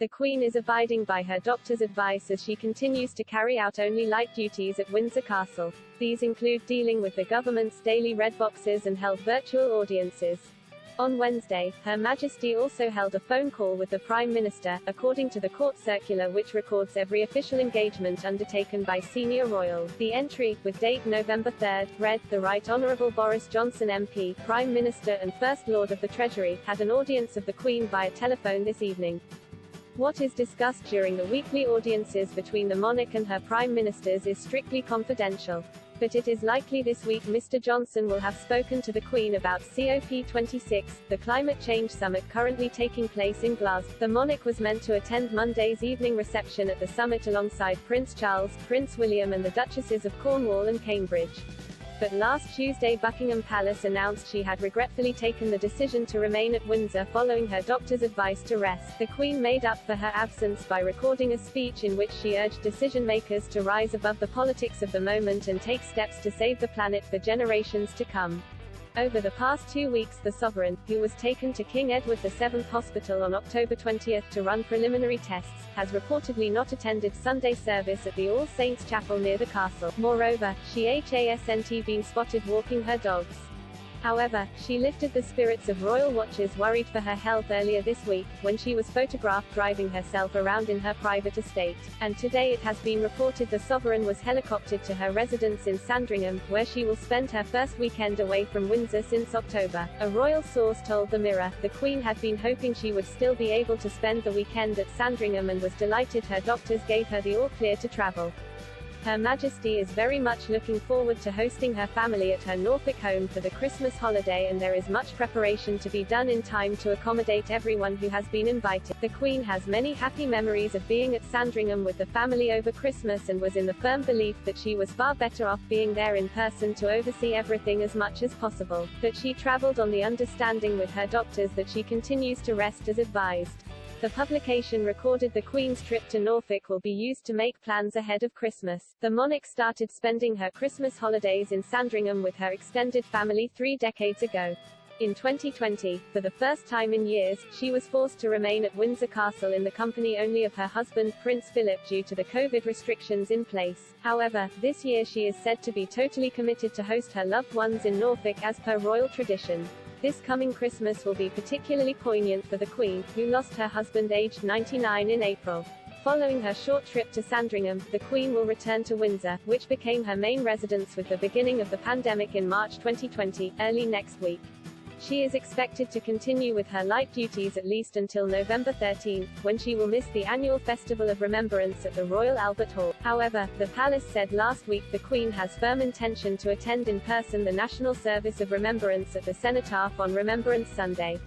The Queen is abiding by her doctor's advice as she continues to carry out only light duties at Windsor Castle. These include dealing with the government's daily red boxes and held virtual audiences. On Wednesday, Her Majesty also held a phone call with the Prime Minister, according to the court circular which records every official engagement undertaken by senior royals. The entry, with date November 3, read, "The Right Honourable Boris Johnson MP, Prime Minister and First Lord of the Treasury, had an audience of the Queen via telephone this evening. What is discussed during the weekly audiences between the monarch and her prime ministers is strictly confidential. But it is likely this week Mr. Johnson will have spoken to the Queen about COP26, the climate change summit currently taking place in Glasgow. The monarch was meant to attend Monday's evening reception at the summit alongside Prince Charles, Prince William and the Duchesses of Cornwall and Cambridge. But last Tuesday Buckingham Palace announced she had regretfully taken the decision to remain at Windsor following her doctor's advice to rest. The Queen made up for her absence by recording a speech in which she urged decision-makers to rise above the politics of the moment and take steps to save the planet for generations to come. Over the past 2 weeks the Sovereign, who was taken to King Edward VII Hospital on October 20 to run preliminary tests, has reportedly not attended Sunday service at the All Saints Chapel near the castle. Moreover, she hasn't been spotted walking her dogs. However, she lifted the spirits of royal watchers worried for her health earlier this week, when she was photographed driving herself around in her private estate. And today it has been reported the Sovereign was helicoptered to her residence in Sandringham, where she will spend her first weekend away from Windsor since October. A royal source told the Mirror, the Queen had been hoping she would still be able to spend the weekend at Sandringham and was delighted her doctors gave her the all-clear to travel. Her Majesty is very much looking forward to hosting her family at her Norfolk home for the Christmas holiday and there is much preparation to be done in time to accommodate everyone who has been invited. The Queen has many happy memories of being at Sandringham with the family over Christmas and was in the firm belief that she was far better off being there in person to oversee everything as much as possible. But she travelled on the understanding with her doctors that she continues to rest as advised. The publication recorded the Queen's trip to Norfolk will be used to make plans ahead of Christmas. The monarch started spending her Christmas holidays in Sandringham with her extended family 3 decades ago. In 2020, for the first time in years, she was forced to remain at Windsor Castle in the company only of her husband, Prince Philip, due to the COVID restrictions in place. However, this year she is said to be totally committed to host her loved ones in Norfolk as per royal tradition. This coming Christmas will be particularly poignant for the Queen, who lost her husband aged 99 in April. Following her short trip to Sandringham, the Queen will return to Windsor, which became her main residence with the beginning of the pandemic in March 2020, early next week. She is expected to continue with her light duties at least until November 13, when she will miss the annual Festival of Remembrance at the Royal Albert Hall. However, the palace said last week the Queen has firm intention to attend in person the National Service of Remembrance at the Cenotaph on Remembrance Sunday.